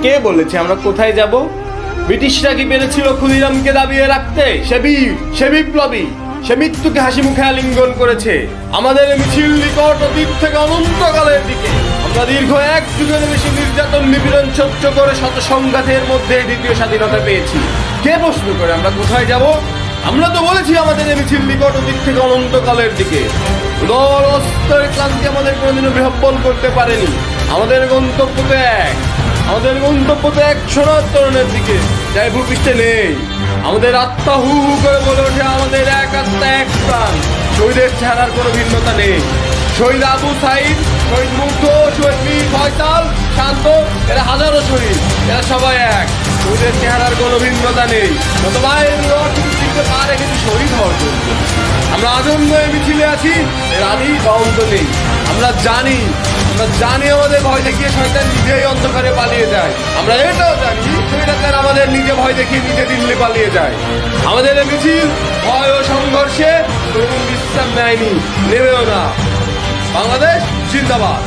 কে বলেছে আমরা কোথায় যাব? ব্রিটিশরা কি পেরেছিল ক্ষুদিরামকে দাবিয়ে রাখতে? সে বিপ্লবী, সে মৃত্যুকে হাসি মুখে আলিঙ্গন করেছে। আমাদের মিছিল নিকট অতীত থেকে অনন্তকালের দিকে। আমরা দীর্ঘ 1 যুগের বেশি নির্যাতন নিপীড়ন সহ্য করে শত সংঘাতের মধ্যে দ্বিতীয় স্বাধীনতা পেয়েছি। কে প্রশ্ন করে আমরা কোথায় যাব? আমরা তো বলেছি আমাদের এই মিছিল নিকট অতীত থেকে অনন্তকালের দিকে। উদর অস্তরের ক্লান্তি আমাদের কোনোদিনও বিহ্বল করতে পারেনি। আমাদের গন্তব্য তো এক, আমাদের গন্তব্য তো এক সোনার তরণের দিকে, যাই ভূপৃষ্ঠে নেই। আমাদের আত্মা হু হু করে বলে ওঠে, আমাদের এক আত্মা এক প্রাণ। শহীদের চেহারার কোনো ভিন্নতা নেই। শহীদ আবু সাইদ, শহীদ মুগ্ধ, শহীদ মীর ফয়সাল, শান্ত, এরা হাজারো শহীদ, এরা সবাই এক। শহীদের চেহারার কোনো ভিন্নতা নেই। কত মায়ের রথ পৃথিবীতে পা রেখেছি শহীদ হওয়ার জন্য। আমরা আজন্ম এই মিছিলে আছি, এর আদি বা অন্ত নেই। আমরা জানি আমাদের ভয় দেখিয়ে শয়তান নিজেই অন্ধকারে পালিয়ে যায়। আমরা এটাও জানি শয়তান আমাদের নিজে ভয় দেখিয়ে নিজে দিল্লি পালিয়ে যায়। আমাদের এই মিছিল ভয় ও সংঘর্ষে কোনোদিন বিশ্রাম নেয়নি, নেবেও না। বাংলাদেশ জিন্দাবাদ।